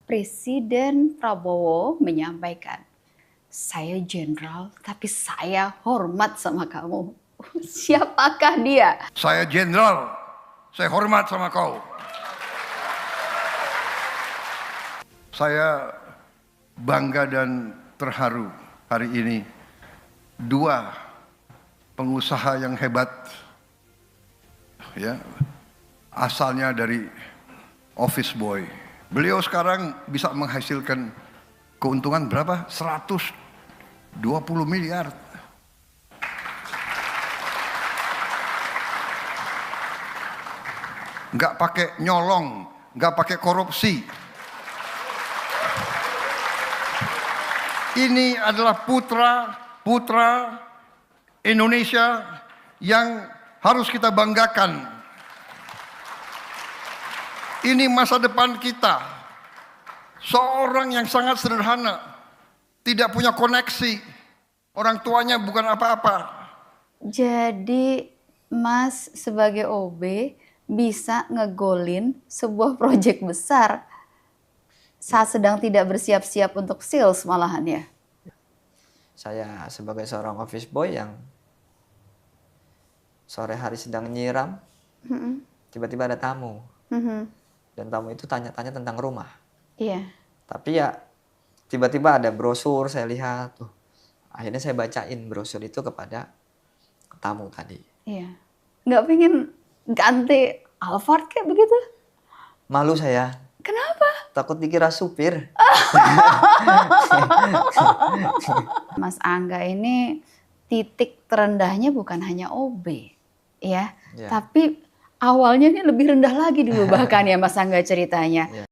Presiden Prabowo menyampaikan, saya jenderal tapi saya hormat sama kamu. Siapakah dia? Saya jenderal, saya hormat sama kau. Saya bangga dan terharu hari ini. Dua pengusaha yang hebat, ya, asalnya dari office boy. Beliau sekarang bisa menghasilkan keuntungan berapa? 120 miliar. Nggak pakai nyolong, nggak pakai korupsi. Ini adalah putra Indonesia yang harus kita banggakan. Ini masa depan kita. Seorang yang sangat sederhana, tidak punya koneksi, orang tuanya bukan apa-apa. Jadi Mas sebagai OB bisa ngegolin sebuah proyek besar saat sedang tidak bersiap-siap untuk sales malahan ya? Saya sebagai seorang office boy yang sore hari sedang nyiram, tiba-tiba ada tamu. Dan tamu itu tanya-tanya tentang rumah. Iya. Tapi ya tiba-tiba ada brosur, saya lihat. Akhirnya saya bacain brosur itu kepada tamu tadi. Iya. Nggak pengen ganti Alphard kayak begitu? Malu saya. Kenapa? Takut dikira supir. Mas Angga ini titik terendahnya bukan hanya OB, ya. Tapi awalnya ini lebih rendah lagi dulu bahkan ya Mas Angga ceritanya. Ya.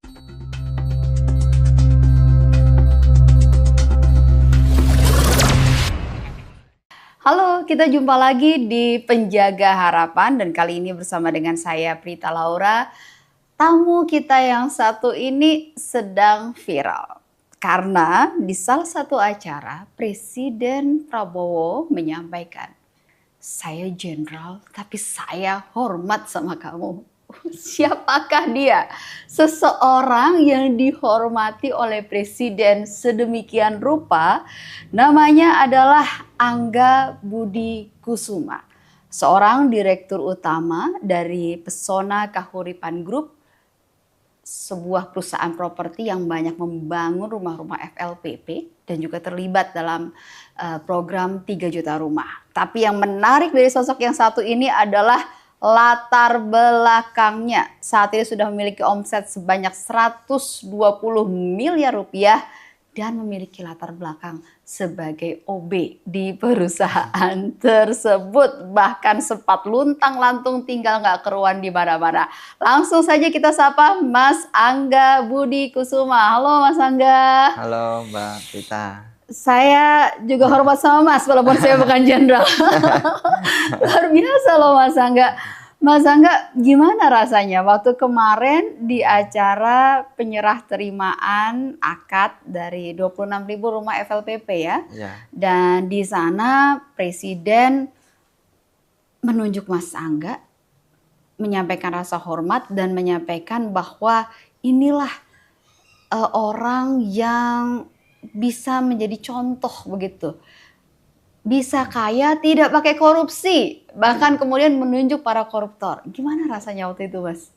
Halo, kita jumpa lagi di Penjaga Harapan dan kali ini bersama dengan saya Prita Laura. Tamu kita yang satu ini sedang viral karena di salah satu acara Presiden Prabowo menyampaikan, saya jenderal tapi saya hormat sama kamu. Siapakah dia? Seseorang yang dihormati oleh Presiden sedemikian rupa, namanya adalah Angga Budi Kusuma, seorang direktur utama dari Pesona Kahuripan Group, sebuah perusahaan properti yang banyak membangun rumah-rumah FLPP dan juga terlibat dalam program 3 juta rumah. Tapi yang menarik dari sosok yang satu ini adalah latar belakangnya. Saat ini sudah memiliki omset sebanyak 120 miliar rupiah dan memiliki latar belakang sebagai OB di perusahaan tersebut. Bahkan sempat luntang-lantung tinggal nggak keruan di mana-mana. Langsung saja kita sapa Mas Angga Budi Kusuma. Halo Mas Angga. Halo Mbak Prita. Saya juga hormat sama Mas walaupun saya bukan jenderal. Luar biasa loh Mas Angga. Mas Angga, gimana rasanya waktu kemarin di acara penyerah terimaan akad dari 26.000 rumah FLPP ya? Ya. Dan di sana Presiden menunjuk Mas Angga, menyampaikan rasa hormat dan menyampaikan bahwa inilah orang yang bisa menjadi contoh begitu. Bisa kaya, tidak pakai korupsi, bahkan kemudian menunjuk para koruptor. Gimana rasanya waktu itu, Mas?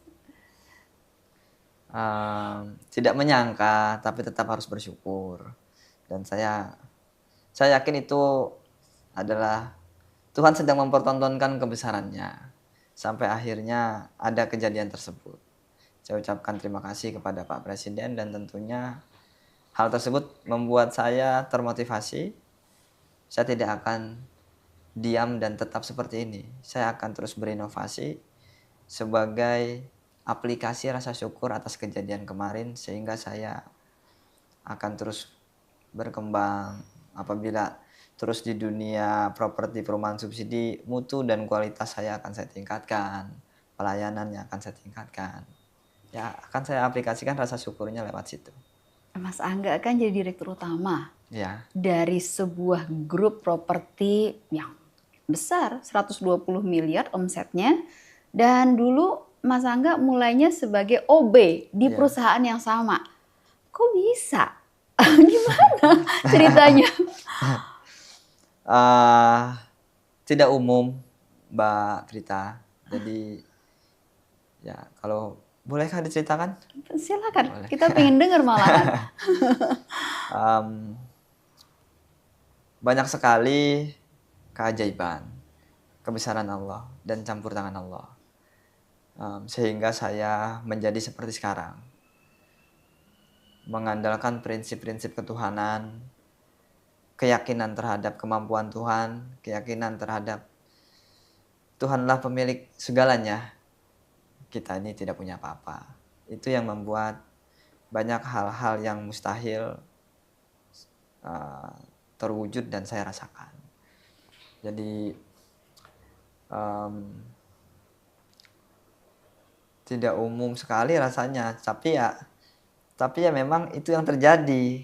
Tidak menyangka, tapi tetap harus bersyukur. Dan saya yakin itu adalah Tuhan sedang mempertontonkan kebesarannya. Sampai akhirnya ada kejadian tersebut. Saya ucapkan terima kasih kepada Pak Presiden dan tentunya hal tersebut membuat saya termotivasi. Saya tidak akan diam dan tetap seperti ini. Saya akan terus berinovasi sebagai aplikasi rasa syukur atas kejadian kemarin sehingga saya akan terus berkembang. Apabila terus di dunia properti perumahan subsidi, mutu dan kualitas saya akan saya tingkatkan. Pelayanannya akan saya tingkatkan. Ya, akan saya aplikasikan rasa syukurnya lewat situ. Mas Angga kan jadi direktur utama Ya. dari sebuah grup properti yang besar, 120 miliar omsetnya. Dan dulu Mas Angga mulainya sebagai OB di perusahaan yang sama. Kok bisa? Gimana ceritanya? Tidak umum, Mbak Prita. Jadi ya kalau bolehkah diceritakan? Silakan, Boleh. kita pengen dengar malahan. Em, banyak sekali keajaiban, kebesaran Allah dan campur tangan Allah. Sehingga saya menjadi seperti sekarang. Mengandalkan prinsip-prinsip ketuhanan, keyakinan terhadap kemampuan Tuhan, keyakinan terhadap Tuhanlah pemilik segalanya. Kita ini tidak punya apa-apa. Itu yang membuat banyak hal-hal yang mustahil terwujud dan saya rasakan. Jadi tidak umum sekali rasanya, tapi ya memang itu yang terjadi.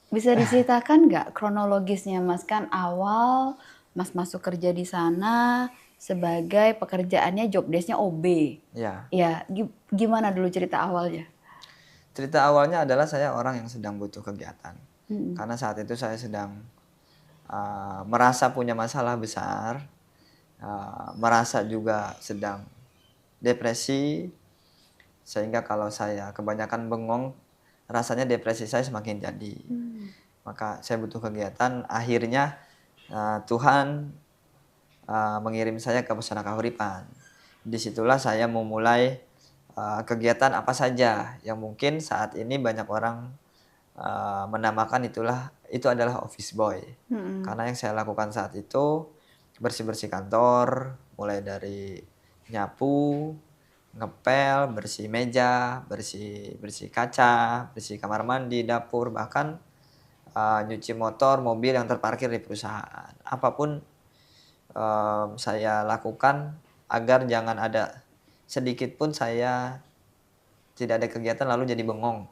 Bisa diceritakan nggak kronologisnya Mas? Kan awal Mas masuk kerja di sana sebagai pekerjaannya job desk-nya OB. Ya, Ya, gimana dulu cerita awalnya? cerita awalnya adalah saya orang yang sedang butuh kegiatan. Karena saat itu saya sedang merasa punya masalah besar, merasa juga sedang depresi, sehingga kalau saya kebanyakan bengong, rasanya depresi saya semakin jadi. Maka saya butuh kegiatan. Akhirnya Tuhan mengirim saya ke Pesona Kahuripan. Disitulah saya memulai kegiatan apa saja yang mungkin saat ini banyak orang menamakan itu adalah office boy. Karena yang saya lakukan saat itu bersih-bersih kantor, mulai dari nyapu, ngepel, bersih meja, bersih kaca, bersih kamar mandi, dapur, bahkan nyuci motor, mobil yang terparkir di perusahaan. Apapun saya lakukan agar jangan ada sedikit pun saya tidak ada kegiatan lalu jadi bengong.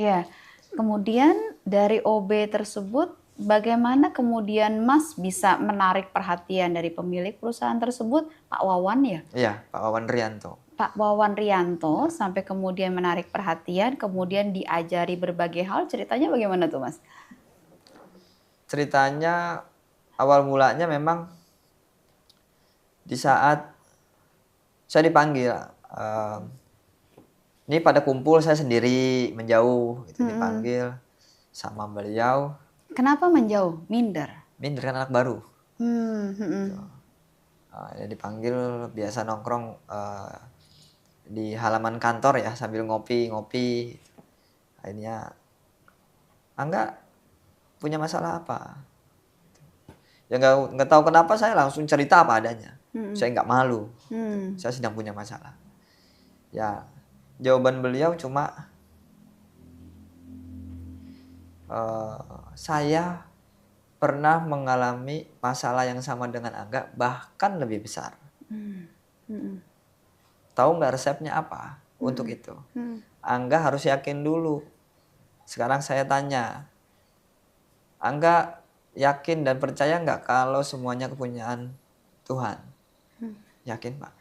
Ya, kemudian dari OB tersebut, bagaimana kemudian Mas bisa menarik perhatian dari pemilik perusahaan tersebut, Pak Wawan ya? Iya, Pak Wawan Rianto. Pak Wawan Rianto sampai kemudian menarik perhatian, kemudian diajari berbagai hal, ceritanya bagaimana tuh Mas? Ceritanya awal mulanya memang di saat saya dipanggil, ini pada kumpul saya sendiri menjauh, gitu, dipanggil sama beliau. Kenapa menjauh, minder? Minder kan anak baru. Gitu. Ya dipanggil biasa nongkrong di halaman kantor ya sambil ngopi-ngopi. Akhirnya Angga punya masalah apa? Ya nggak tahu kenapa saya langsung cerita apa adanya. Saya nggak malu. Saya sedang punya masalah. Ya jawaban beliau cuma saya pernah mengalami masalah yang sama dengan Angga, bahkan lebih besar. Tahu nggak resepnya apa untuk itu? Angga harus yakin dulu. Sekarang saya tanya, Angga yakin dan percaya nggak kalau semuanya kepunyaan Tuhan? Yakin, Pak.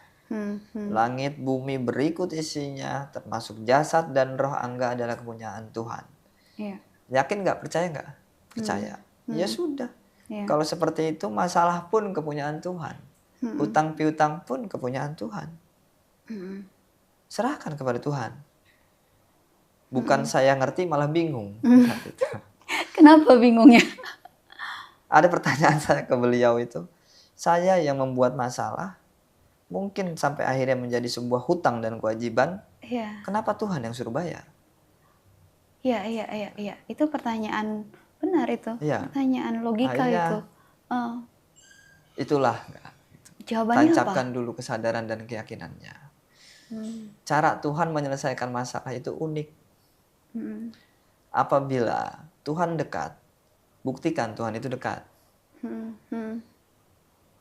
Langit bumi berikut isinya, termasuk jasad dan roh Angga adalah kepunyaan Tuhan. Yeah. Yakin nggak? Percaya nggak? Percaya. Ya sudah. Kalau seperti itu, masalah pun kepunyaan Tuhan. Utang piutang pun kepunyaan Tuhan. Serahkan kepada Tuhan. Bukan saya ngerti malah bingung. Kenapa bingungnya? Ada pertanyaan saya ke beliau itu, saya yang membuat masalah, mungkin sampai akhirnya menjadi sebuah hutang dan kewajiban. Kenapa Tuhan yang suruh bayar? Iya. Itu pertanyaan benar itu. Ya. Pertanyaan logika akhirnya, itu. Itulah. Jawabannya tancapkan apa? dulu kesadaran dan keyakinannya. Cara Tuhan menyelesaikan masalah itu unik. Apabila Tuhan dekat, buktikan Tuhan itu dekat.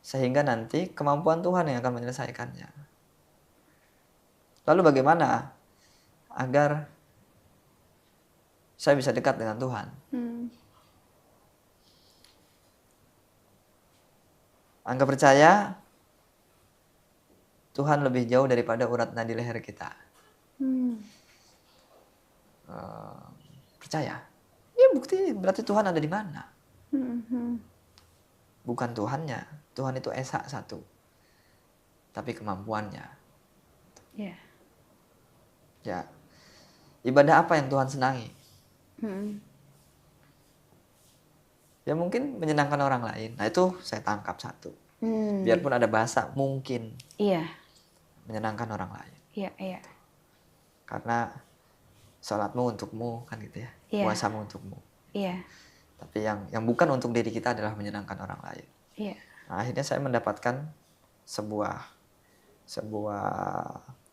Sehingga nanti kemampuan Tuhan yang akan menyelesaikannya. Lalu bagaimana agar saya bisa dekat dengan Tuhan? Angga percaya Tuhan lebih jauh daripada urat nadi leher kita. eh, percaya. Ya bukti berarti Tuhan ada di mana? Bukan Tuhannya. Tuhan itu esa satu. Tapi kemampuannya. Iya. Ya. Ibadah apa yang Tuhan senangi? Ya mungkin menyenangkan orang lain. Nah itu saya tangkap satu. Biarpun ada bahasa mungkin Iya. menyenangkan orang lain. Iya, iya. Karena sholatmu untukmu kan gitu ya. Iya. Puasamu untukmu. Iya. Tapi yang bukan untuk diri kita adalah menyenangkan orang lain. Iya. Nah, akhirnya saya mendapatkan sebuah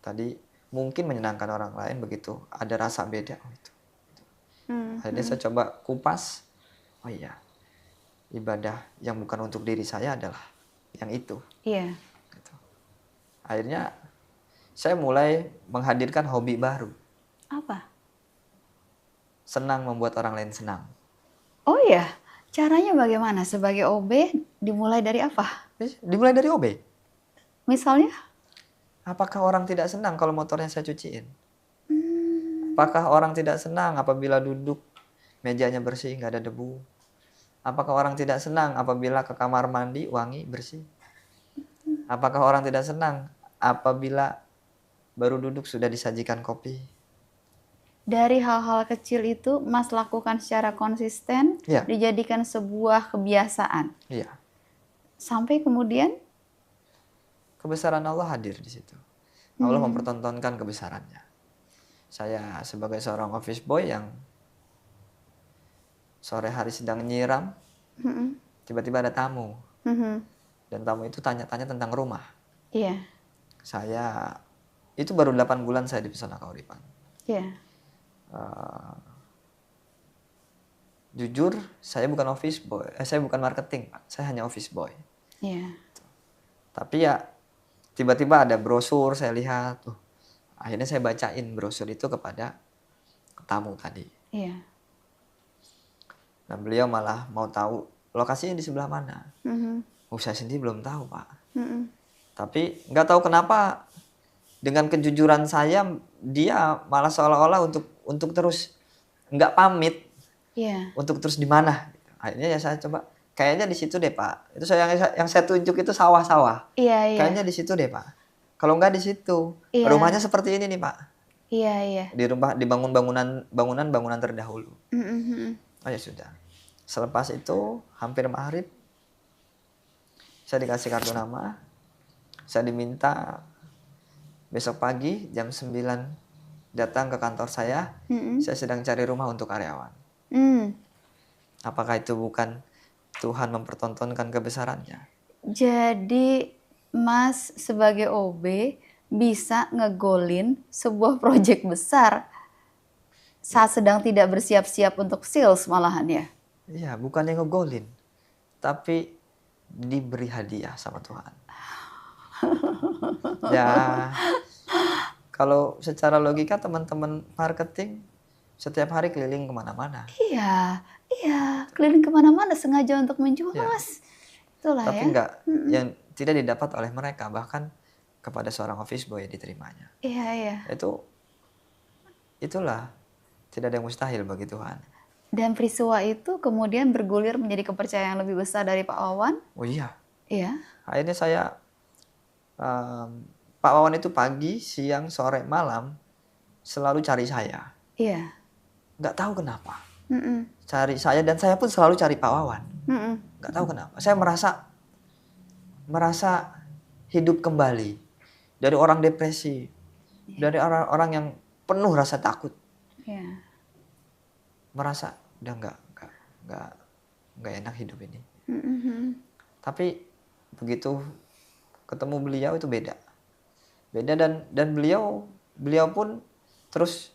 tadi mungkin menyenangkan orang lain begitu ada rasa beda. Oh, itu. Akhirnya saya coba kupas. Oh iya, ibadah yang bukan untuk diri saya adalah yang itu. Iya. Gitu. Akhirnya saya mulai menghadirkan hobi baru. Apa? Senang membuat orang lain senang. Oh iya, caranya bagaimana? Sebagai OB dimulai dari apa? Dimulai dari OB. Misalnya? Apakah orang tidak senang kalau motornya saya cuciin? Apakah orang tidak senang apabila duduk mejanya bersih, nggak ada debu? Apakah orang tidak senang apabila ke kamar mandi wangi, bersih? Apakah orang tidak senang apabila baru duduk sudah disajikan kopi? Dari hal-hal kecil itu Mas lakukan secara konsisten, Iya. dijadikan sebuah kebiasaan. Iya. Sampai kemudian, Kebesaran Allah hadir di situ. Allah mempertontonkan kebesarannya. Saya sebagai seorang office boy yang sore hari sedang nyiram, tiba-tiba ada tamu. Dan tamu itu tanya-tanya tentang rumah. iya, Itu baru 8 bulan saya di Pesona Kauripan. iya, Jujur, saya bukan office boy. Saya bukan marketing, Pak. Saya hanya office boy. iya, Tapi ya tiba-tiba ada brosur saya lihat. Akhirnya saya bacain brosur itu kepada tamu tadi. iya. Nah beliau malah mau tahu lokasinya di sebelah mana. Saya sendiri belum tahu, Pak. Tapi nggak tahu kenapa dengan kejujuran saya dia malah seolah-olah untuk terus nggak pamit. Iya. Untuk terus di mana? Akhirnya ya saya coba kayaknya di situ deh, Pak. Itu yang saya tunjuk itu sawah-sawah. Iya, iya. Kayaknya di situ deh, Pak. Kalau nggak di situ, Iya. rumahnya seperti ini nih, Pak. Iya, iya. Dibangun bangunan terdahulu. Oh ya sudah. Selepas itu hampir maghrib saya dikasih kartu nama. Saya diminta besok pagi jam 9 datang ke kantor saya. Saya sedang cari rumah untuk karyawan. Apakah itu bukan Tuhan mempertontonkan kebesarannya? Jadi Mas sebagai OB bisa ngegolin sebuah proyek besar saat sedang tidak bersiap-siap untuk sales malahan ya? Iya, bukan yang ngegolin, tapi diberi hadiah sama Tuhan. Ya, kalau secara logika teman-teman marketing setiap hari keliling kemana-mana. Iya, iya, keliling kemana-mana sengaja untuk menjual, Ya. Mas. Itulah Tapi ya. enggak, yang tidak didapat oleh mereka, bahkan kepada seorang office boy diterimanya. Iya, iya. Itulah tidak ada yang mustahil bagi Tuhan. Dan peristiwa itu kemudian bergulir menjadi kepercayaan yang lebih besar dari Pak Wawan. Oh iya, Iya. akhirnya Pak Wawan itu pagi, siang, sore, malam selalu cari saya. Iya. Nggak tahu kenapa. Mm-mm. Cari saya dan saya pun selalu cari Pak Wawan. Mm-mm. Nggak tahu kenapa. Saya merasa hidup kembali dari orang depresi, dari orang-orang yang penuh rasa takut. Iya. Merasa udah nggak enak hidup ini. Mm-mm. Tapi begitu ketemu beliau itu beda dan beliau pun terus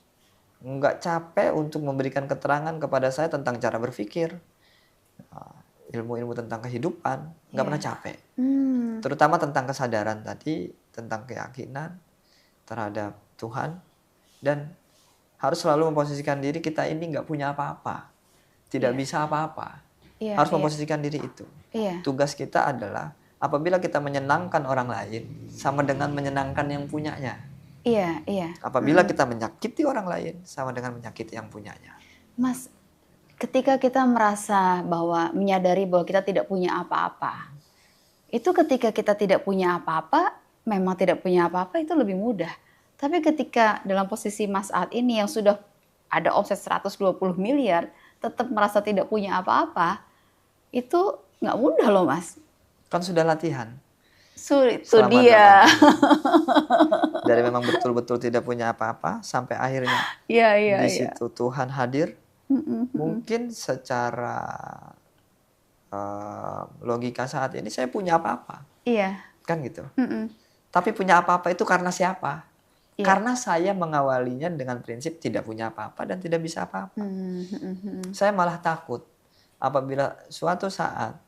nggak capek untuk memberikan keterangan kepada saya tentang cara berpikir, ilmu-ilmu tentang kehidupan, nggak pernah capek. Terutama tentang kesadaran tadi, tentang keyakinan terhadap Tuhan, dan harus selalu memposisikan diri kita ini nggak punya apa-apa, tidak bisa apa-apa. Iya, Harus iya. memposisikan diri itu. Iya. Tugas kita adalah apabila kita menyenangkan orang lain sama dengan menyenangkan yang punyanya. Iya, iya. Apabila kita menyakiti orang lain, sama dengan menyakiti yang punyanya. Mas, ketika kita merasa bahwa menyadari bahwa kita tidak punya apa-apa, itu ketika kita tidak punya apa-apa, memang tidak punya apa-apa itu lebih mudah. Tapi ketika dalam posisi Mas saat ini yang sudah ada omset 120 miliar, tetap merasa tidak punya apa-apa, itu nggak mudah loh Mas. Kan sudah latihan. Sulit, itu Selama dia. 8 tahun. Dari memang betul-betul tidak punya apa-apa, sampai akhirnya Iya, iya, di iya. situ Tuhan hadir. Mm-mm. Mungkin secara logika saat ini saya punya apa-apa. Iya. Kan gitu. Mm-mm. Tapi punya apa-apa itu karena siapa? Iya. Karena saya mengawalinya dengan prinsip tidak punya apa-apa dan tidak bisa apa-apa. Saya malah takut apabila suatu saat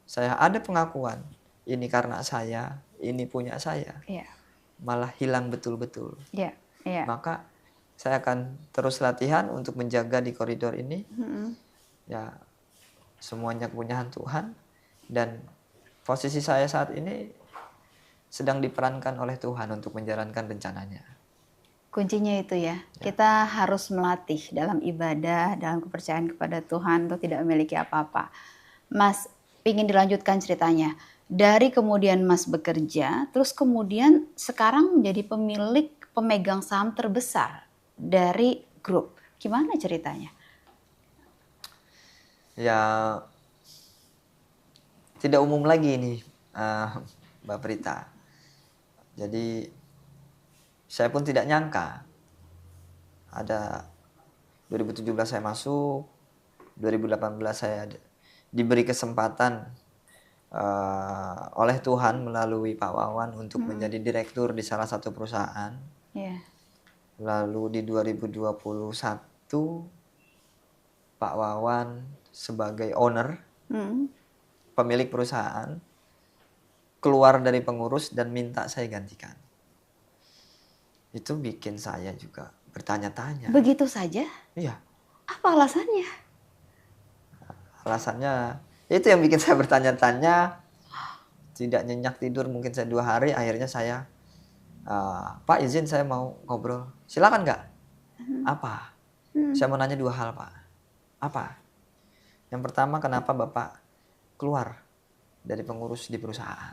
saya ada pengakuan, ini karena saya, ini punya saya, Iya. malah hilang betul-betul. Iya. Iya. Maka saya akan terus latihan untuk menjaga di koridor ini. Mm-mm. Ya, semuanya kepunyaan Tuhan. Dan posisi saya saat ini sedang diperankan oleh Tuhan untuk menjalankan rencananya. Kuncinya itu ya, kita harus melatih dalam ibadah, dalam kepercayaan kepada Tuhan untuk tidak memiliki apa-apa. Mas, ingin dilanjutkan ceritanya. Dari kemudian Mas bekerja, terus kemudian sekarang menjadi pemegang saham terbesar dari grup. Gimana ceritanya? Ya, tidak umum lagi ini, Mbak Prita. Jadi saya pun tidak nyangka ada 2017 saya masuk, 2018 saya diberi kesempatan oleh Tuhan melalui Pak Wawan untuk menjadi direktur di salah satu perusahaan. Iya. Lalu di 2021 Pak Wawan sebagai owner, pemilik perusahaan, keluar dari pengurus dan minta saya gantikan. Itu bikin saya juga bertanya-tanya. Begitu saja? Iya, Apa alasannya? alasannya itu yang bikin saya bertanya-tanya, tidak nyenyak tidur mungkin saya 2 hari. Akhirnya saya, Pak izin saya mau ngobrol. Silakan nggak? Apa? Saya mau nanya 2 hal Pak. Apa? Yang pertama, kenapa Bapak keluar dari pengurus di perusahaan?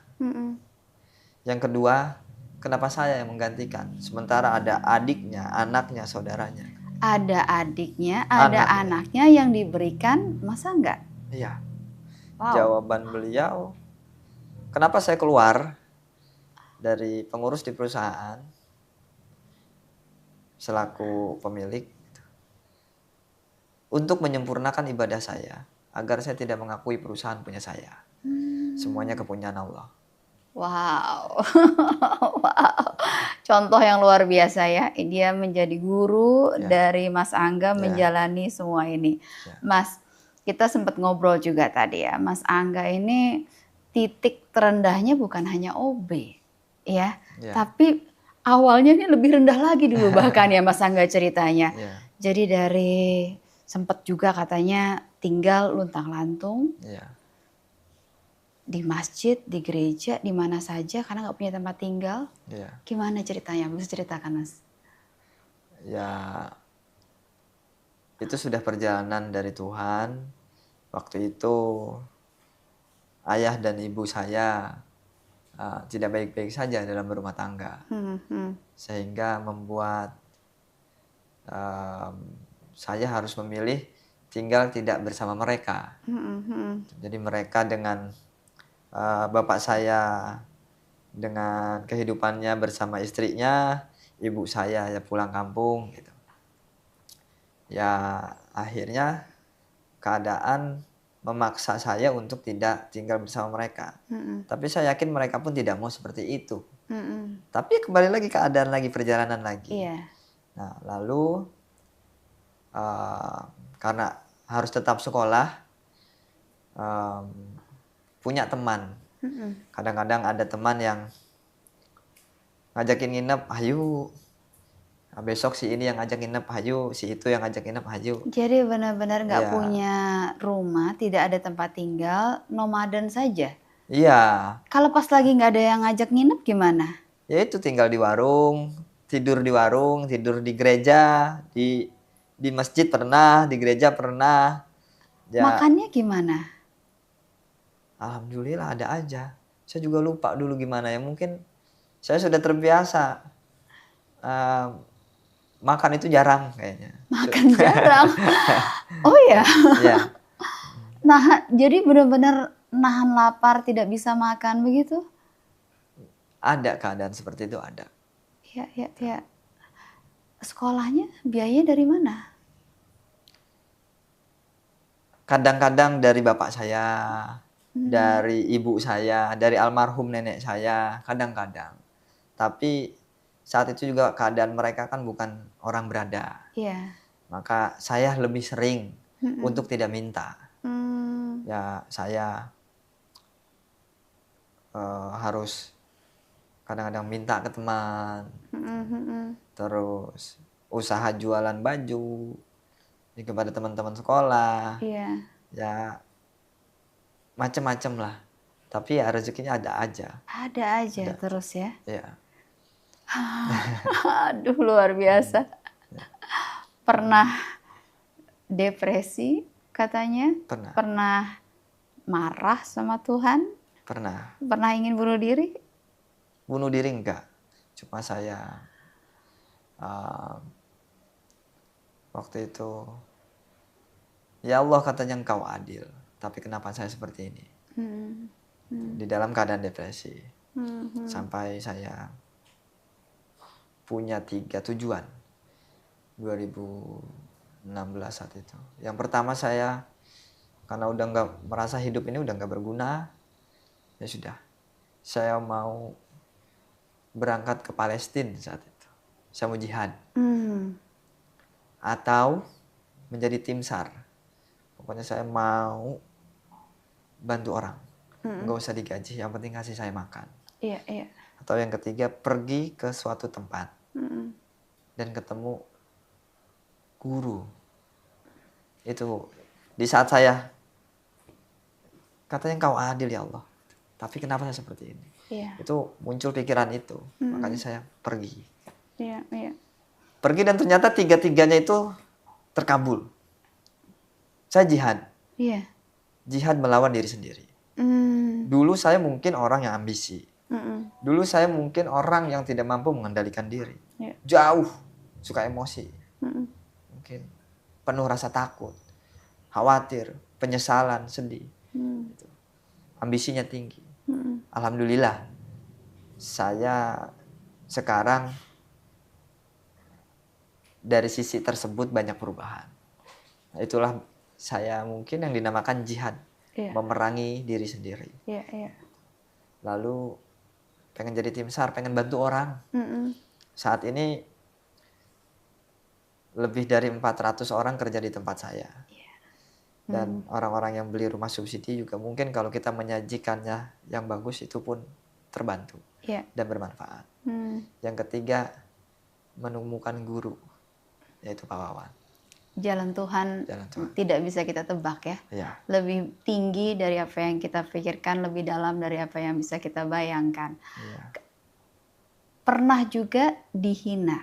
Yang kedua, kenapa saya yang menggantikan? Sementara ada adiknya, anaknya, saudaranya. Ada adiknya, ada anaknya yang diberikan, masa enggak? Iya. Wow. Jawaban beliau, kenapa saya keluar dari pengurus di perusahaan selaku pemilik? Untuk menyempurnakan ibadah saya, agar saya tidak mengakui perusahaan punya saya. Semuanya kepunyaan Allah. Wow. Wow. Contoh yang luar biasa ya. Dia menjadi guru dari Mas Angga menjalani semua ini. Mas, kita sempat ngobrol juga tadi ya. Mas Angga ini titik terendahnya bukan hanya OB, ya. Tapi awalnya ini lebih rendah lagi dulu bahkan ya Mas Angga ceritanya. Jadi dari sempat juga katanya tinggal luntang-lantung. Di masjid, di gereja, di mana saja karena nggak punya tempat tinggal. Gimana ceritanya? Bisa ceritakan Mas? Ya, itu sudah perjalanan dari Tuhan. Waktu itu ayah dan ibu saya tidak baik-baik saja dalam berumah tangga, sehingga membuat saya harus memilih tinggal tidak bersama mereka. Jadi mereka dengan bapak saya dengan kehidupannya bersama istrinya, ibu saya ya pulang kampung gitu. Ya akhirnya keadaan memaksa saya untuk tidak tinggal bersama mereka. Tapi saya yakin mereka pun tidak mau seperti itu. Tapi kembali lagi keadaan lagi, perjalanan lagi. Nah lalu karena harus tetap sekolah, punya teman. Kadang-kadang ada teman yang ngajakin nginep, ayo. Nah, besok si ini yang ngajak nginep, ayo. Si itu yang ngajak nginep, ayo. Jadi benar-benar nggak punya rumah, tidak ada tempat tinggal, nomaden saja. Iya. Kalau pas lagi nggak ada yang ngajak nginep gimana? Ya itu tinggal di warung, tidur di warung, tidur di gereja, di masjid pernah, di gereja pernah. Ya, Makannya gimana? alhamdulillah ada aja. Saya juga lupa dulu gimana ya. Mungkin saya sudah terbiasa. eh, Makan itu jarang kayaknya. Makan jarang. Oh ya. Ya, Nah, jadi benar-benar nahan lapar, tidak bisa makan begitu? ada keadaan seperti itu ada. Ya, ya, ya. Sekolahnya biayanya dari mana? Kadang-kadang dari bapak saya, dari ibu saya, dari almarhum nenek saya, kadang-kadang. Tapi saat itu juga keadaan mereka kan bukan orang berada. Iya. Maka saya lebih sering Mm-mm. untuk tidak minta. Hmm, Ya, saya harus kadang-kadang minta ke teman, mm-mm, mm-mm. terus usaha jualan baju kepada teman-teman sekolah, Iya. ya macem-macem lah. Tapi ya rezekinya ada aja. Ada aja Ada. terus ya. Ya, Aduh, luar biasa. Pernah depresi katanya? pernah, Pernah marah sama Tuhan? pernah. Pernah ingin bunuh diri? Bunuh diri enggak. Cuma saya waktu itu, ya Allah katanya engkau adil. Tapi kenapa saya seperti ini? Hmm, Di dalam keadaan depresi. hmm, Sampai saya punya 3 tujuan 2016 saat itu. Yang pertama saya karena udah nggak merasa hidup ini udah nggak berguna, ya sudah, saya mau berangkat ke Palestina saat itu. Saya mau jihad hmm. atau menjadi tim SAR. Pokoknya saya mau bantu orang, nggak usah digaji, yang penting kasih saya makan. Iya, iya. Atau yang ketiga, pergi ke suatu tempat Hmm. dan ketemu guru. Itu di saat saya katanya engkau adil ya Allah, tapi kenapa saya seperti ini? Iya, Itu muncul pikiran itu, makanya saya pergi. iya, iya. Pergi dan ternyata tiga-tiganya itu terkabul. Saya jihad, Iya. jihad melawan diri sendiri. Hmm. Dulu saya mungkin orang yang ambisi. Mm-mm. Dulu saya mungkin orang yang tidak mampu mengendalikan diri. Iya. Jauh, suka emosi. Mm-mm. Mungkin penuh rasa takut, khawatir, penyesalan, sedih. Hmm. Ambisinya tinggi. Mm-mm. Alhamdulillah, saya sekarang dari sisi tersebut banyak perubahan. Itulah saya mungkin yang dinamakan jihad, Iya. memerangi diri sendiri. Iya, iya. Lalu pengen jadi tim SAR, pengen bantu orang. Mm-mm. Saat ini lebih dari 400 orang kerja di tempat saya. Dan orang-orang yang beli rumah subsidi juga mungkin kalau kita menyajikannya yang bagus itu pun terbantu Iya. dan bermanfaat. Hmm. Yang ketiga, menemukan guru, yaitu Pak Wawan. Jalan Tuhan Jalan Tuhan. tidak bisa kita tebak ya. Ya, Lebih tinggi dari apa yang kita pikirkan, lebih dalam dari apa yang bisa kita bayangkan. iya. Pernah juga dihina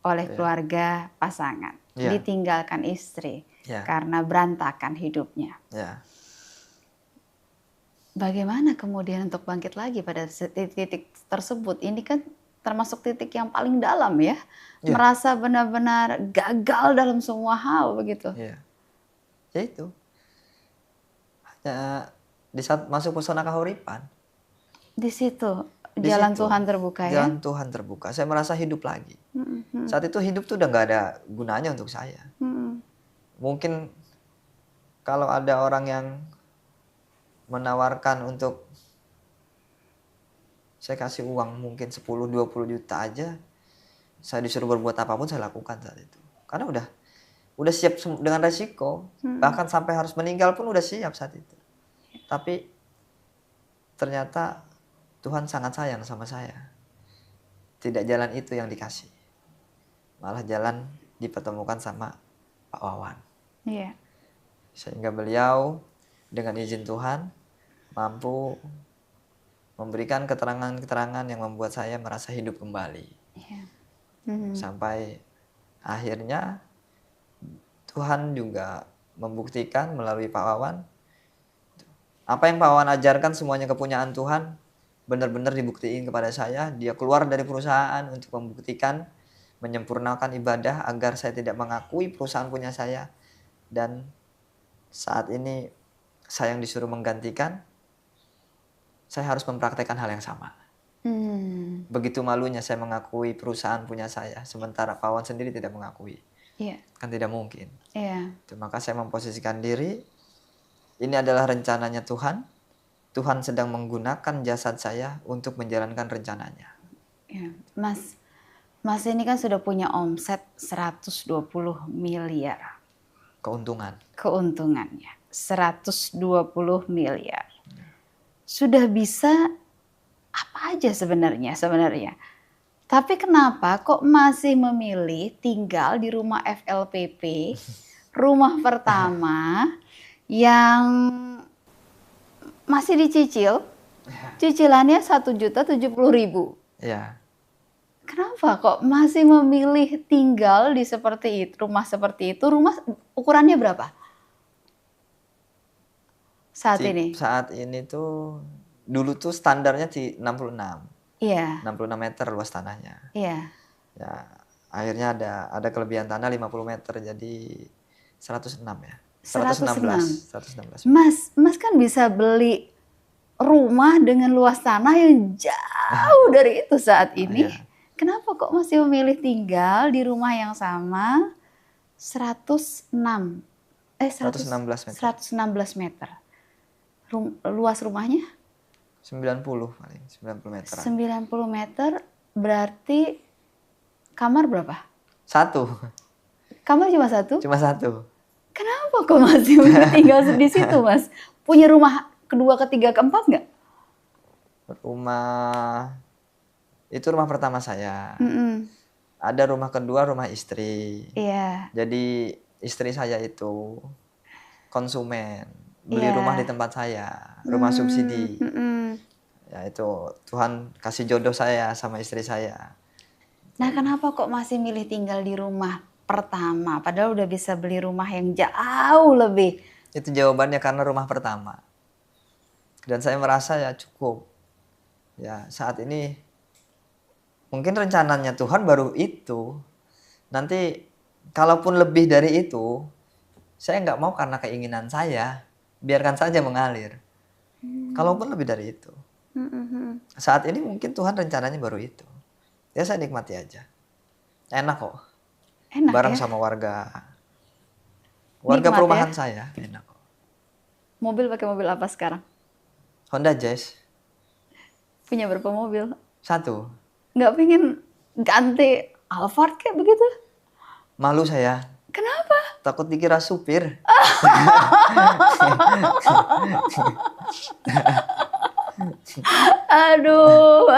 oleh keluarga pasangan, Iya. ditinggalkan istri Iya. karena berantakan hidupnya. Ya. Bagaimana kemudian untuk bangkit lagi pada titik tersebut? Ini kan termasuk titik yang paling dalam ya. Iya. Merasa benar-benar gagal dalam semua hal begitu. Iya. Ya itu. Hanya di saat masuk pesona kahuripan. Di situ Di jalan situ, Tuhan terbuka ya. Jalan Tuhan terbuka. Saya merasa hidup lagi. Mm-mm. Saat itu hidup tuh udah nggak ada gunanya untuk saya. Mm-mm. Mungkin kalau ada orang yang menawarkan untuk saya kasih uang mungkin 10-20 juta aja, saya disuruh berbuat apapun saya lakukan saat itu. Karena udah siap dengan resiko, bahkan sampai harus meninggal pun udah siap saat itu. Tapi ternyata Tuhan sangat sayang sama saya. Tidak jalan itu yang dikasih, malah jalan dipertemukan sama Pak Wawan. Iya. Sehingga beliau dengan izin Tuhan mampu memberikan keterangan-keterangan yang membuat saya merasa hidup kembali. Iya. Sampai akhirnya Tuhan juga membuktikan melalui Pak Wawan, apa yang Pak Wawan ajarkan semuanya kepunyaan Tuhan, benar-benar dibuktiin kepada saya. Dia keluar dari perusahaan untuk membuktikan, menyempurnakan ibadah agar saya tidak mengakui perusahaan punya saya. Dan saat ini saya yang disuruh menggantikan, saya harus mempraktekkan hal yang sama. Begitu malunya saya mengakui perusahaan punya saya, sementara Pak Wawan sendiri tidak mengakui. Kan tidak mungkin. Maka saya memposisikan diri, ini adalah rencananya Tuhan. Tuhan sedang menggunakan jasad saya untuk menjalankan rencananya. Mas ini kan sudah punya omset 120 miliar. Keuntungannya 120 miliar. Sudah bisa apa aja sebenarnya. Tapi kenapa kok masih memilih tinggal di rumah FLPP, rumah pertama yang masih dicicil, cicilannya 1.070.000. Ya. Kenapa kok masih memilih tinggal di rumah seperti itu? Rumah ukurannya berapa saat ini? Saat ini tuh, dulu tuh standarnya di 66. 66 meter luas tanahnya. Ya, akhirnya ada kelebihan tanah 50 meter jadi 106 ya. 116. Mas kan bisa beli rumah dengan luas tanah yang jauh dari itu saat ini. Kenapa kok masih memilih tinggal di rumah yang sama 116 meter? Luas rumahnya? 90 meter. 90 meter berarti kamar berapa? 1. Kamar cuma 1? Cuma 1. Kenapa kok masih tinggal di situ, Mas? Punya rumah kedua, ketiga, keempat nggak? Itu rumah pertama saya. Ada rumah kedua, rumah istri. Jadi istri saya itu konsumen, beli rumah di tempat saya, rumah subsidi. Ya itu Tuhan kasih jodoh saya sama istri saya. Nah, kenapa kok masih milih tinggal di rumah pertama? Padahal udah bisa beli rumah yang jauh lebih. Itu jawabannya karena rumah pertama. Dan saya merasa ya cukup. Ya saat ini mungkin rencananya Tuhan baru itu. Nanti kalaupun lebih dari itu, saya nggak mau karena keinginan saya. Biarkan saja mengalir. Kalaupun lebih dari itu. Saat ini mungkin Tuhan rencananya baru itu. Ya saya nikmati aja. Enak kok. Bareng sama warga perumahan saya. Enak kok. Mobil pakai mobil apa sekarang? Honda Jazz. Punya berapa mobil? 1. Nggak pengen ganti Alphard kayak begitu? Malu saya. Kenapa? Takut dikira supir. Aduh,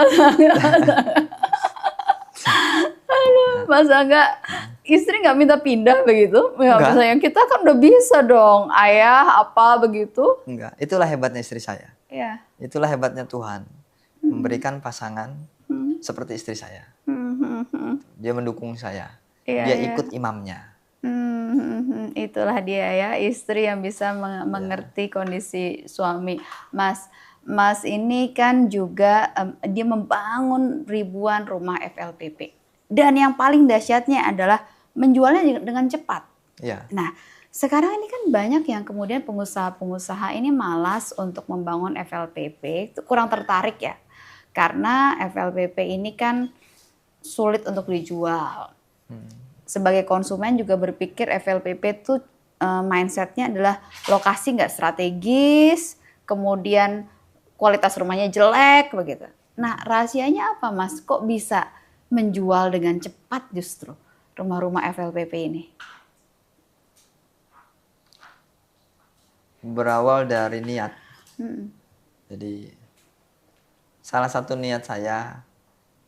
Mas Angga, istri nggak minta pindah begitu? Ya, sayang kita kan udah bisa dong, ayah apa begitu? Enggak, itulah hebatnya istri saya. Iya. Itulah hebatnya Tuhan, memberikan pasangan seperti istri saya. Dia mendukung saya, dia ikut imamnya. Itulah dia ya, istri yang bisa mengerti kondisi suami. Mas ini kan juga dia membangun ribuan rumah FLPP. Dan yang paling dahsyatnya adalah menjualnya dengan cepat. Nah, sekarang ini kan banyak yang kemudian pengusaha-pengusaha ini malas untuk membangun FLPP, kurang tertarik ya. Karena FLPP ini kan sulit untuk dijual. Sebagai konsumen juga berpikir FLPP itu mindsetnya adalah lokasi nggak strategis, kemudian kualitas rumahnya jelek begitu. Nah, rahasianya apa, Mas? Kok bisa menjual dengan cepat justru rumah-rumah FLPP ini? Berawal dari niat. Jadi salah satu niat saya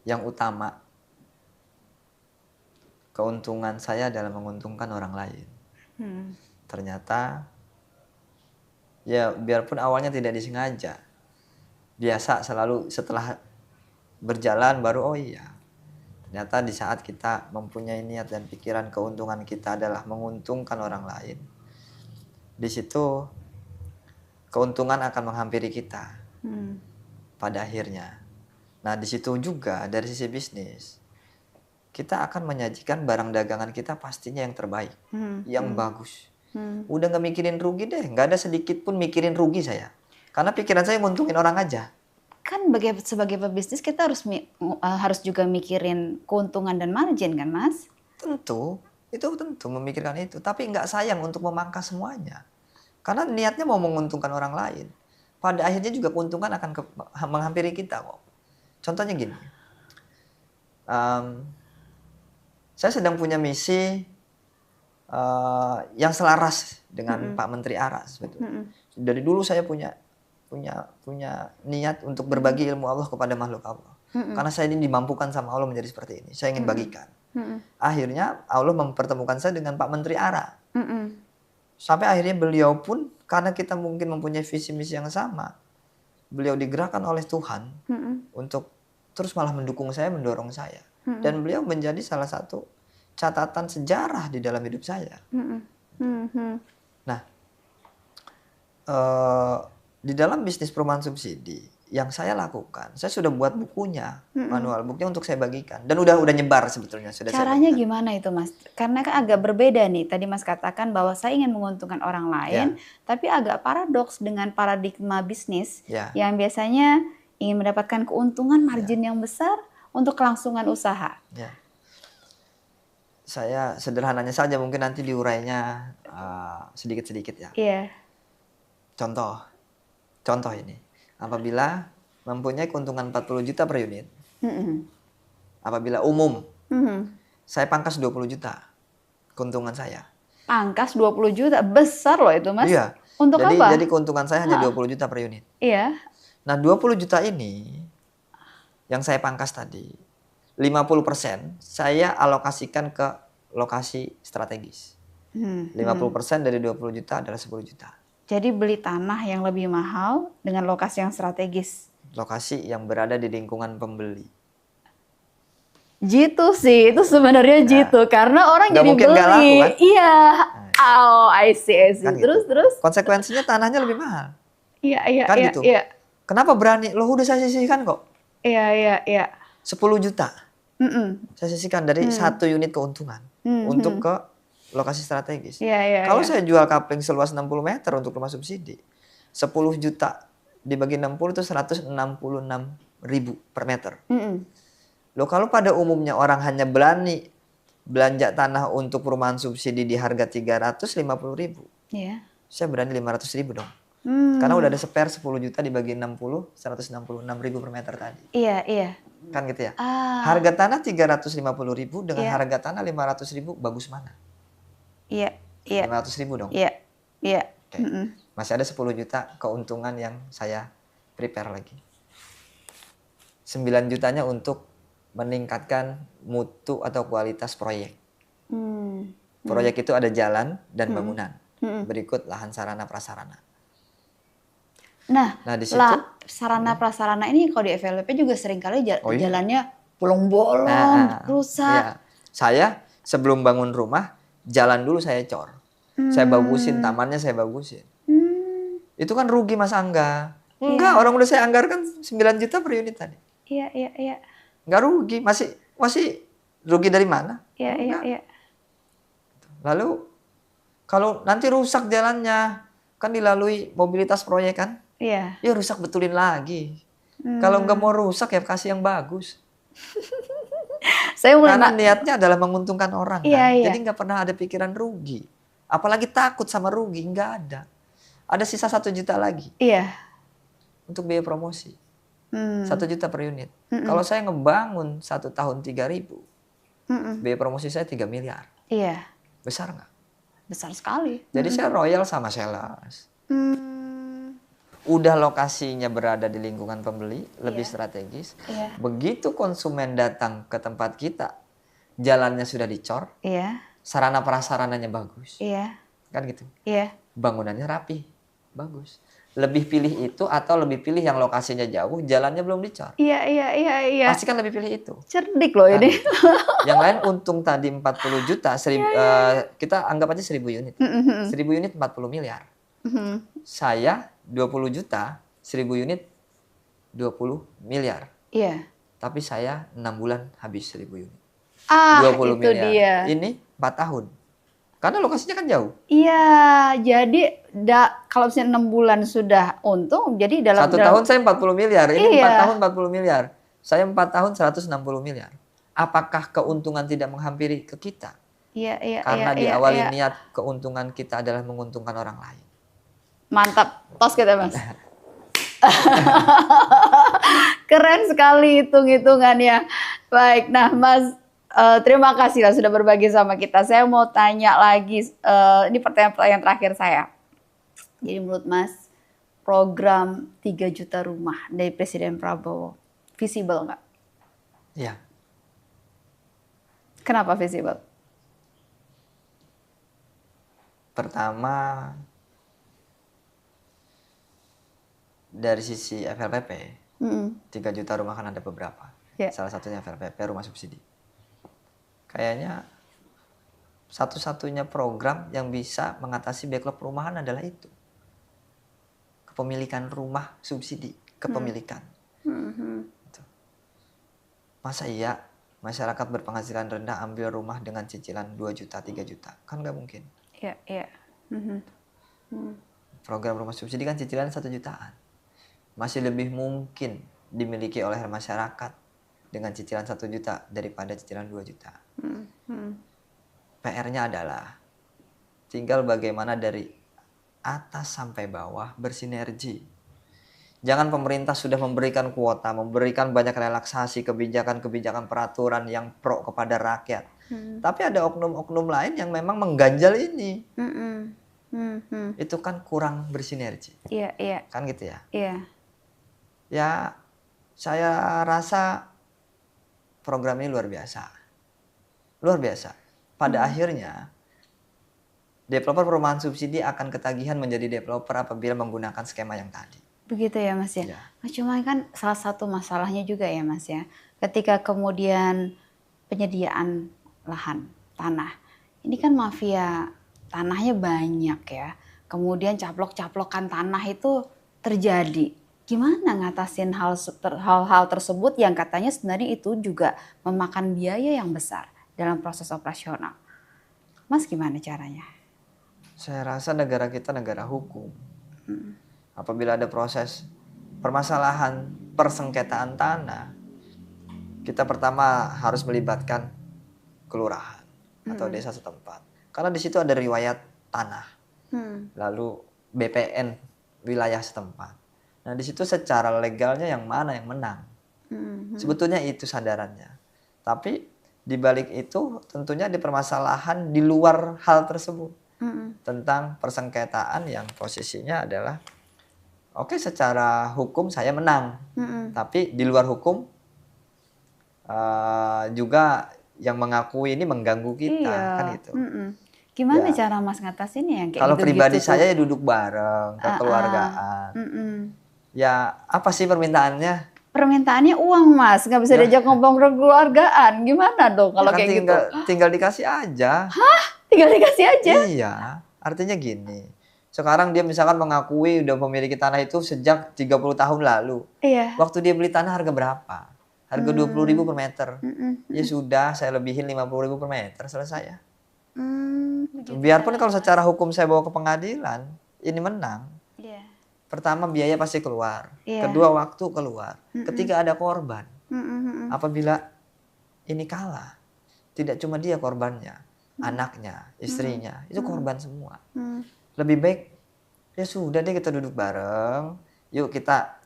yang utama, keuntungan saya adalah menguntungkan orang lain. Ternyata ya biarpun awalnya tidak disengaja, biasa selalu setelah berjalan baru oh iya. Ternyata di saat kita mempunyai niat dan pikiran keuntungan kita adalah menguntungkan orang lain, di situ keuntungan akan menghampiri kita pada akhirnya. Nah, di situ juga dari sisi bisnis, kita akan menyajikan barang dagangan kita pastinya yang terbaik, yang bagus. Udah nggak mikirin rugi deh, nggak ada sedikit pun mikirin rugi saya. Karena pikiran saya nguntungin orang aja. Kan sebagai pebisnis kita harus juga mikirin keuntungan dan margin kan, Mas? Tentu, itu tentu memikirkan itu. Tapi nggak sayang untuk memangkas semuanya. Karena niatnya mau menguntungkan orang lain. Pada akhirnya juga keuntungan akan menghampiri kita kok. Contohnya gini. Saya sedang punya misi yang selaras dengan Pak Menteri ARA sebetulnya. Dari dulu saya punya niat untuk berbagi ilmu Allah kepada makhluk Allah. Karena saya ini dimampukan sama Allah menjadi seperti ini. Saya ingin bagikan. Akhirnya Allah mempertemukan saya dengan Pak Menteri ARA. Sampai akhirnya beliau pun, karena kita mungkin mempunyai visi misi yang sama, beliau digerakkan oleh Tuhan untuk terus malah mendukung saya, mendorong saya. Dan beliau menjadi salah satu catatan sejarah di dalam hidup saya. Nah, di dalam bisnis perumahan subsidi yang saya lakukan, saya sudah buat bukunya, manual buknya untuk saya bagikan, dan udah nyebar sebetulnya. Caranya gimana itu, Mas? Karena kan agak berbeda nih. Tadi Mas katakan bahwa saya ingin menguntungkan orang lain, tapi agak paradoks dengan paradigma bisnis yang biasanya ingin mendapatkan keuntungan margin yang besar untuk kelangsungan usaha. Saya sederhananya saja, mungkin nanti diurainya sedikit-sedikit ya. Contoh ini. Apabila mempunyai keuntungan 40 juta per unit, apabila umum, saya pangkas 20 juta keuntungan saya. Pangkas 20 juta, besar loh itu, Mas. Iya. Untuk apa? Jadi keuntungan saya hanya 20 juta per unit. Iya. Nah, 20 juta ini yang saya pangkas tadi, 50% saya alokasikan ke lokasi strategis. 50% dari 20 juta adalah 10 juta. Jadi beli tanah yang lebih mahal dengan lokasi yang strategis. Lokasi yang berada di lingkungan pembeli. Jitu sih, itu sebenarnya jitu. Karena orang jadi mungkin beli. Gak laku, kan? Iya. Oh, I see. Kan Terus, gitu. terus. Konsekuensinya tanahnya lebih mahal. Iya. Kan gitu. Iya. Kenapa berani? Loh, udah saya sisihkan kok. Iya. 10 juta. Saya sisihkan dari 1 unit keuntungan. Untuk ke lokasi strategis. Kalau saya jual kapling seluas 60 meter untuk rumah subsidi, 10 juta dibagi 60 itu 166.000 per meter. Loh, kalau pada umumnya orang hanya berani belanja tanah untuk perumahan subsidi di harga 350.000, saya berani 500.000 dong. Karena udah ada spare 10 juta dibagi 60, 166.000 per meter tadi. Iya. Kan gitu ya. Harga tanah 350.000 dengan harga tanah 500.000, bagus mana? Iya. 500.000 dong. Iya. Okay. Masih ada 10 juta keuntungan yang saya prepare lagi. 9 jutanya untuk meningkatkan mutu atau kualitas proyek. Proyek itu ada jalan dan bangunan. Berikut lahan sarana prasarana. Nah di situ sarana prasarana ini kalau di FLP juga seringkali jalannya bolong-bolong, rusak. Iya. Saya sebelum bangun rumah, jalan dulu saya cor. Saya bagusin, tamannya saya bagusin. Itu kan rugi, Mas Angga. Enggak, orang udah saya anggarkan 9 juta per unit tadi. Iya. Enggak rugi, masih rugi dari mana? Iya. Lalu kalau nanti rusak jalannya, kan dilalui mobilitas proyek kan? Iya. Ya rusak, betulin lagi. Kalau nggak mau rusak ya kasih yang bagus. Karena niatnya adalah menguntungkan orang kan. Jadi nggak pernah ada pikiran rugi. Apalagi takut sama rugi, nggak ada. Ada sisa 1 juta lagi. Iya. Untuk biaya promosi. 1 juta per unit. Kalau saya ngebangun 1 tahun 3.000, biaya promosi saya 3 miliar. Iya. Besar nggak? Besar sekali. Jadi saya royal sama sales. Udah lokasinya berada di lingkungan pembeli, lebih strategis. Begitu konsumen datang ke tempat kita, jalannya sudah dicor, sarana prasarananya bagus, kan gitu. Bangunannya rapi, bagus. lebih pilih itu atau lebih pilih yang lokasinya jauh, jalannya belum dicor? Iya. Pasti kan lebih pilih itu. Cerdik loh Kan ini. gitu. Yang lain untung tadi 40 juta, kita anggap aja 1000 unit. 1000 unit 40 miliar. Saya 20 juta, 1000 unit 20 miliar. Iya. Tapi saya 6 bulan habis 1000 unit. 20 Itu miliar. dia. Ini 4 tahun. Karena lokasinya kan jauh. Iya, jadi kalau misalnya 6 bulan sudah untung, jadi dalam 1 tahun saya 40 miliar, ini Iya. 4 tahun 40 miliar. Saya 4 tahun 160 miliar. Apakah keuntungan tidak menghampiri ke kita? Iya. Karena di awal niat keuntungan kita adalah menguntungkan orang lain. Mantap, tos kita Mas. Keren sekali hitung-hitungannya. Baik, nah Mas, terima kasih lah sudah berbagi sama kita. Saya mau tanya lagi, ini pertanyaan terakhir saya. Jadi menurut Mas, program 3 juta rumah dari Presiden Prabowo, visible nggak? Iya. Kenapa visible? Pertama, dari sisi FLPP, 3 juta rumah kan ada beberapa. Ya. Salah satunya FLPP, rumah subsidi. Kayaknya satu-satunya program yang bisa mengatasi backlog perumahan adalah itu. Kepemilikan rumah subsidi, kepemilikan. Gitu. Masa iya masyarakat berpenghasilan rendah ambil rumah dengan cicilan 2 juta, 3 juta? Kan nggak mungkin. Iya. Program rumah subsidi kan cicilan 1 jutaan. Masih lebih mungkin dimiliki oleh masyarakat dengan cicilan 1 juta daripada cicilan 2 juta. PR-nya adalah tinggal bagaimana dari atas sampai bawah bersinergi. Jangan pemerintah sudah memberikan kuota, memberikan banyak relaksasi, kebijakan-kebijakan peraturan yang pro kepada rakyat. Tapi ada oknum-oknum lain yang memang mengganjal ini. Itu kan kurang bersinergi. Iya. Kan gitu ya. Iya. Ya, saya rasa program ini luar biasa. Luar biasa. Pada akhirnya, developer perumahan subsidi akan ketagihan menjadi developer apabila menggunakan skema yang tadi. Begitu ya Mas ya. Ya. Nah, cuma kan salah satu masalahnya juga ya Mas ya. Ketika kemudian penyediaan lahan, tanah. Ini kan mafia tanahnya banyak ya. Kemudian caplok-caplokan tanah itu terjadi. Gimana ngatasin hal-hal tersebut yang katanya sebenarnya itu juga memakan biaya yang besar dalam proses operasional. Mas gimana caranya? Saya rasa negara kita negara hukum. Apabila ada proses permasalahan persengketaan tanah, kita pertama harus melibatkan kelurahan atau desa setempat. Karena di situ ada riwayat tanah. Lalu BPN wilayah setempat. Nah, di situ secara legalnya yang mana yang menang. Sebetulnya itu sandarannya. Tapi di balik itu tentunya ada permasalahan di luar hal tersebut. Tentang persengketaan yang posisinya adalah oke, secara hukum saya menang. Tapi di luar hukum juga yang mengakui ini mengganggu kita. Kan itu. Gimana Ya. cara Mas ngatasinnya yang kayak Kalau gitu-gitu pribadi tuh? saya ya duduk bareng, kekeluargaan. Ya apa sih permintaannya? Permintaannya uang Mas, nggak bisa diajak ngobrol keluargaan. Gimana dong kalau Ya kan kayak gitu? tinggal dikasih aja. Tinggal dikasih aja. Iya, artinya gini. Sekarang dia misalkan mengakui udah memiliki tanah itu sejak 30 tahun lalu. Iya. Waktu dia beli tanah harga berapa? Harga 20.000 per meter. Ya sudah, saya lebihin 50.000 per meter, selesai ya. Begitu. Biarpun kalau secara hukum saya bawa ke pengadilan, ini menang. Iya. Pertama biaya pasti keluar. Iya. Kedua waktu keluar. Ketiga ada korban. Apabila ini kalah, tidak cuma dia korbannya, anaknya, istrinya, itu korban semua. Lebih baik ya sudah deh kita duduk bareng, yuk kita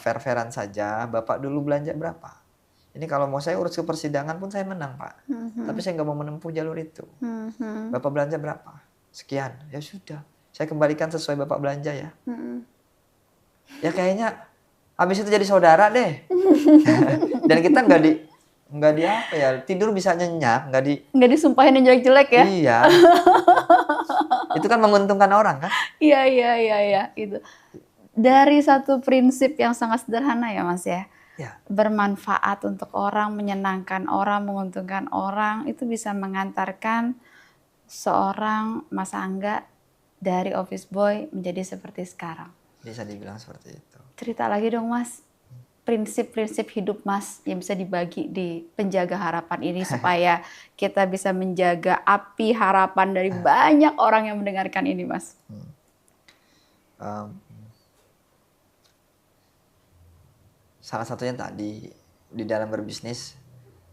fair-fairan saja. Bapak dulu belanja berapa? Ini kalau mau saya urus ke persidangan pun saya menang Pak. Tapi saya nggak mau menempuh jalur itu. Bapak belanja berapa? Sekian. Ya sudah, saya kembalikan sesuai Bapak belanja ya. Ya kayaknya habis itu jadi saudara deh. Dan kita nggak di apa ya, tidur bisa nyenyak, Nggak disumpahin yang jelek-jelek ya? Iya. Itu kan menguntungkan orang kan? Iya. Itu. dari satu prinsip yang sangat sederhana ya Mas ya. Ya, Bermanfaat untuk orang, menyenangkan orang, menguntungkan orang, itu bisa mengantarkan seorang Mas Angga dari office boy menjadi seperti sekarang. bisa dibilang seperti itu. Cerita lagi dong Mas, prinsip-prinsip hidup Mas yang bisa dibagi di Penjaga Harapan ini supaya kita bisa menjaga api harapan dari banyak orang yang mendengarkan ini Mas. Em, Salah satunya tadi di dalam berbisnis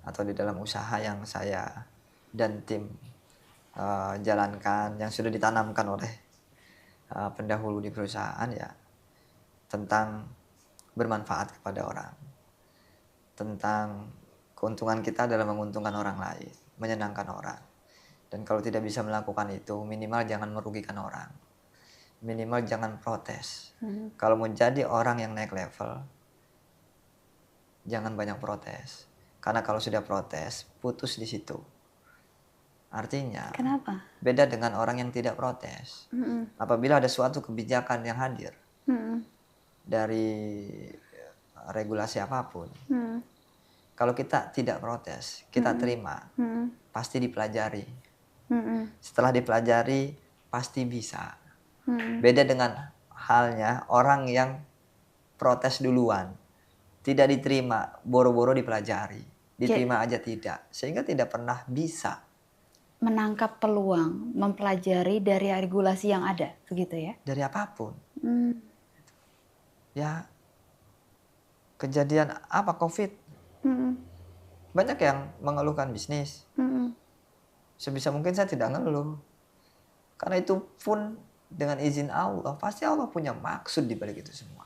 atau di dalam usaha yang saya dan tim jalankan yang sudah ditanamkan oleh pendahulu di perusahaan ya tentang bermanfaat kepada orang, tentang keuntungan kita adalah menguntungkan orang lain, menyenangkan orang. Dan kalau tidak bisa melakukan itu, minimal jangan merugikan orang, minimal jangan protes. Kalau mau jadi orang yang naik level, jangan banyak protes. Karena kalau sudah protes, putus di situ. Artinya, Kenapa? beda dengan orang yang tidak protes. Apabila ada suatu kebijakan yang hadir dari regulasi apapun, kalau kita tidak protes, kita terima, pasti dipelajari. Setelah dipelajari, pasti bisa. Beda dengan halnya orang yang protes duluan, tidak diterima, boro-boro dipelajari, diterima aja tidak, sehingga tidak pernah bisa. Menangkap peluang, mempelajari dari regulasi yang ada, begitu ya? Dari apapun. Ya, kejadian apa COVID, banyak yang mengeluhkan bisnis. Sebisa mungkin saya tidak ngeluh. Karena itu pun dengan izin Allah, pasti Allah punya maksud di balik itu semua.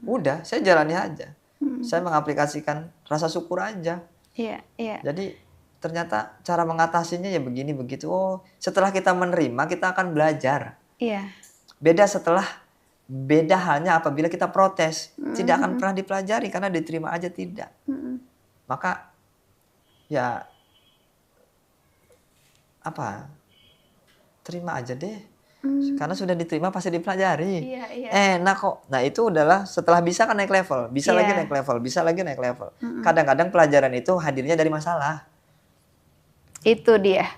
Udah, saya jalani aja. Saya mengaplikasikan rasa syukur aja. Iya, iya. Jadi ternyata cara mengatasinya ya begini begitu. Oh, setelah kita menerima, kita akan belajar. Iya. Beda halnya apabila kita protes, tidak akan pernah dipelajari karena diterima aja tidak. Maka ya apa? Terima aja deh. Karena sudah diterima pasti dipelajari. Iya, iya. Enak kok. Nah, itu adalah setelah bisa kan naik level, bisa lagi naik level, bisa lagi naik level. Kadang-kadang pelajaran itu hadirnya dari masalah. Itu dia.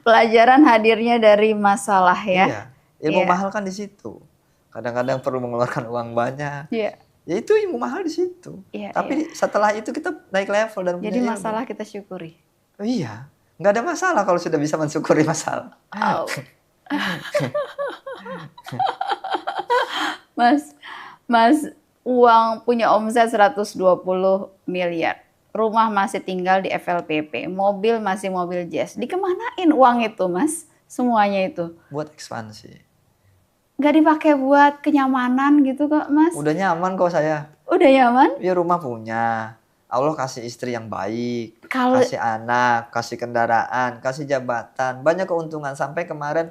Pelajaran hadirnya dari masalah ya. Iya. Ilmu mahal kan di situ. Kadang-kadang perlu mengeluarkan uang banyak. Iya. Ya itu ilmu mahal di situ. Iya, Tapi setelah itu kita naik level dan punya Jadi ilmu. masalah kita syukuri. Oh, iya. Nggak ada masalah kalau sudah bisa mensyukuri masalah. Oh. Mas, uang punya omset 120 miliar. Rumah masih tinggal di FLPP, mobil masih mobil jazz. Dikemanain uang itu, Mas? Semuanya itu. Buat ekspansi. Nggak dipakai buat kenyamanan gitu kok, Mas? Udah nyaman kok saya. Udah nyaman? Ya rumah punya. Allah kasih istri yang baik, Kalau kasih anak, kasih kendaraan, kasih jabatan, banyak keuntungan. Sampai kemarin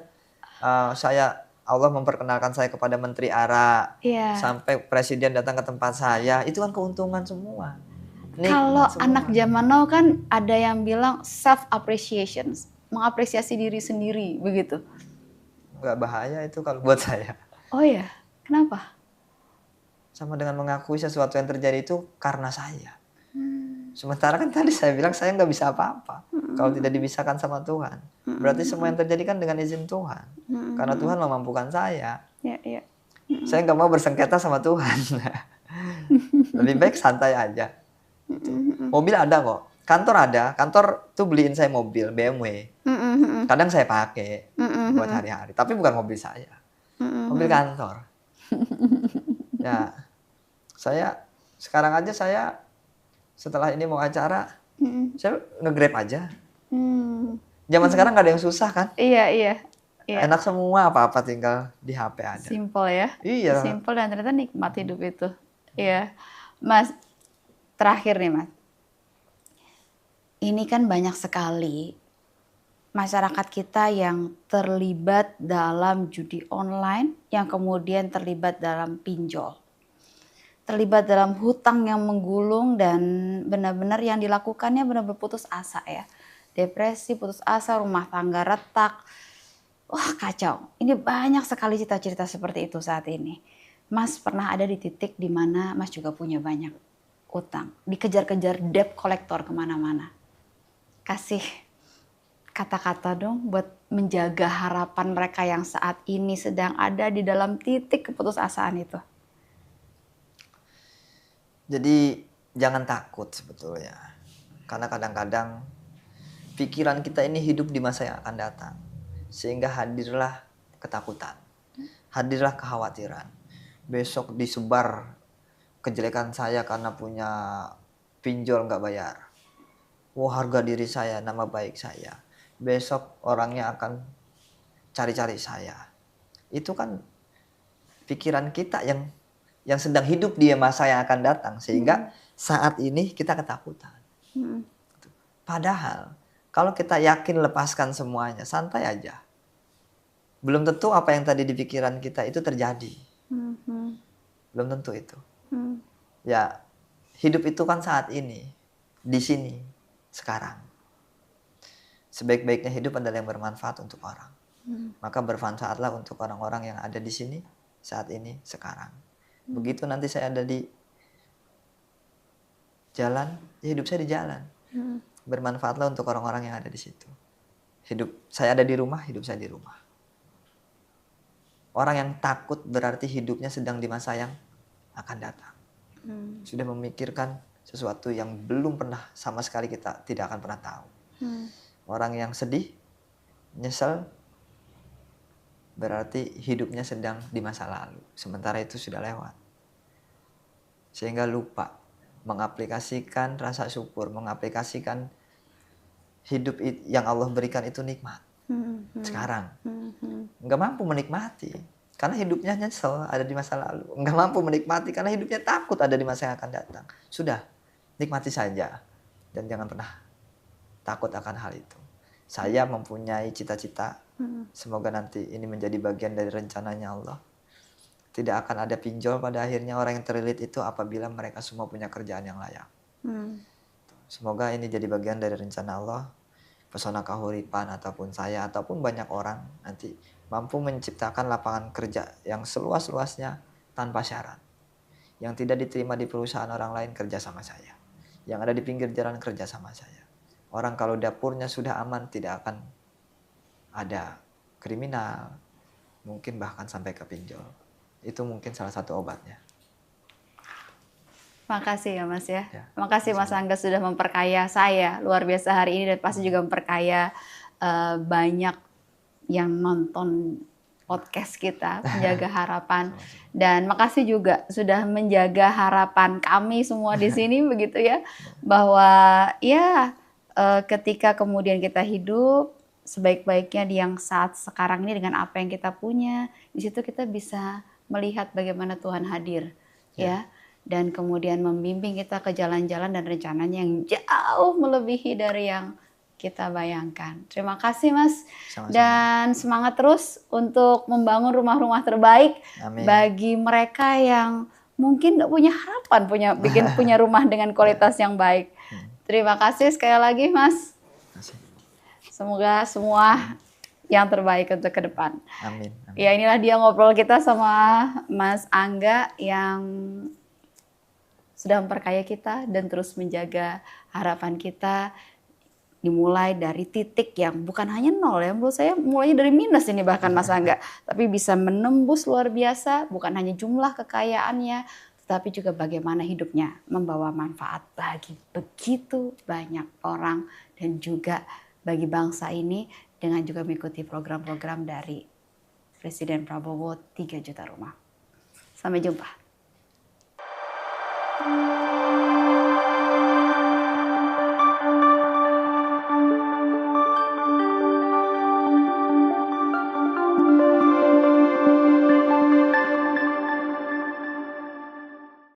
Allah memperkenalkan saya kepada Menteri ARA, Iya. sampai presiden datang ke tempat saya, itu kan keuntungan semua. Kalau Nikmat semua. anak zaman now kan ada yang bilang self appreciation, mengapresiasi diri sendiri, begitu. Nggak bahaya itu kalau buat saya. Oh ya, kenapa? Sama dengan mengakui sesuatu yang terjadi itu karena saya. Sementara kan tadi saya bilang saya nggak bisa apa-apa kalau tidak dipisahkan sama Tuhan. Berarti semua yang terjadi kan dengan izin Tuhan. Karena Tuhan memampukan saya. Ya, ya. Saya nggak mau bersengketa sama Tuhan. Lebih baik santai aja. Mobil ada kok. Kantor ada. Kantor tuh beliin saya mobil BMW. Kadang saya pakai buat hari-hari. Tapi bukan mobil saya. Mobil kantor. Ya, saya sekarang aja saya setelah ini mau acara, saya nge-Grab aja. Zaman sekarang nggak ada yang susah kan? Iya, iya. Enak semua, apa-apa tinggal di HP aja. Simple ya. Iya. Simple dan ternyata nikmat hidup itu. Iya. Mas, terakhir nih Mas. Ini kan banyak sekali masyarakat kita yang terlibat dalam judi online, yang kemudian terlibat dalam pinjol. Terlibat dalam hutang yang menggulung dan benar-benar yang dilakukannya benar-benar putus asa ya. Depresi, putus asa, rumah tangga retak. wah kacau. Ini banyak sekali cerita-cerita seperti itu saat ini. Mas pernah ada di titik di mana Mas juga punya banyak utang. Dikejar-kejar debt collector kemana-mana. Kasih kata-kata dong buat menjaga harapan mereka yang saat ini sedang ada di dalam titik keputusasaan itu. Jadi jangan takut sebetulnya. Karena kadang-kadang pikiran kita ini hidup di masa yang akan datang. Sehingga hadirlah ketakutan. Hadirlah kekhawatiran. Besok disebar kejelekan saya karena punya pinjol nggak bayar. Wah, harga diri saya, nama baik saya. Besok orangnya akan cari-cari saya. Itu kan pikiran kita yang sedang hidup di masa yang akan datang. Sehingga saat ini kita ketakutan. Padahal kalau kita yakin lepaskan semuanya, santai aja. Belum tentu apa yang tadi di pikiran kita itu terjadi. Belum tentu itu. Ya, hidup itu kan saat ini, di sini, sekarang. Sebaik-baiknya hidup adalah yang bermanfaat untuk orang. Maka bermanfaatlah untuk orang-orang yang ada di sini, saat ini, sekarang. Begitu nanti saya ada di jalan, ya hidup saya di jalan. Bermanfaatlah untuk orang-orang yang ada di situ. Hidup saya ada di rumah, hidup saya di rumah. Orang yang takut berarti hidupnya sedang di masa yang akan datang. Sudah memikirkan sesuatu yang belum pernah sama sekali kita tidak akan pernah tahu. Orang yang sedih, nyesel, berarti hidupnya sedang di masa lalu. Sementara itu sudah lewat. Sehingga lupa mengaplikasikan rasa syukur, mengaplikasikan hidup yang Allah berikan itu nikmat. Sekarang. Nggak mampu menikmati. Karena hidupnya nyesel, ada di masa lalu. Nggak mampu menikmati karena hidupnya takut ada di masa yang akan datang. Sudah, nikmati saja. Dan jangan pernah takut akan hal itu. Saya mempunyai cita-cita. Semoga nanti ini menjadi bagian dari rencananya Allah. Tidak akan ada pinjol pada akhirnya. Orang yang terlilit itu apabila mereka semua punya kerjaan yang layak. Semoga ini jadi bagian dari rencana Allah. Pesona Kahuripan ataupun saya ataupun banyak orang nanti mampu menciptakan lapangan kerja yang seluas-luasnya tanpa syarat. Yang tidak diterima di perusahaan orang lain kerja sama saya. Yang ada di pinggir jalan kerja sama saya. Orang kalau dapurnya sudah aman tidak akan ada kriminal. Mungkin bahkan sampai ke pinjol. Itu mungkin salah satu obatnya. Makasih ya Mas ya. Makasih Mas Angga sudah memperkaya saya luar biasa hari ini dan pasti juga memperkaya banyak yang nonton podcast kita Menjaga Harapan. Dan makasih juga sudah menjaga harapan kami semua di sini begitu ya. Bahwa ya ketika kemudian kita hidup sebaik-baiknya di yang saat sekarang ini dengan apa yang kita punya, di situ kita bisa melihat bagaimana Tuhan hadir ya. Dan kemudian membimbing kita ke jalan-jalan dan rencananya yang jauh melebihi dari yang kita bayangkan. Terima kasih Mas. Sama-sama. Dan semangat terus untuk membangun rumah-rumah terbaik. Amin. Bagi mereka yang mungkin gak punya harapan punya rumah dengan kualitas yang baik. Terima kasih sekali lagi Mas. Semoga semua yang terbaik untuk ke depan. Amin. Ya inilah dia ngobrol kita sama Mas Angga yang sudah memperkaya kita dan terus menjaga harapan kita. Dimulai dari titik yang bukan hanya nol ya, menurut saya mulainya dari minus ini bahkan Mas Angga. Tapi bisa menembus luar biasa, bukan hanya jumlah kekayaannya, tetapi juga bagaimana hidupnya membawa manfaat bagi begitu banyak orang dan juga bagi bangsa ini dengan juga mengikuti program-program dari Presiden Prabowo 3 juta rumah. Sampai jumpa.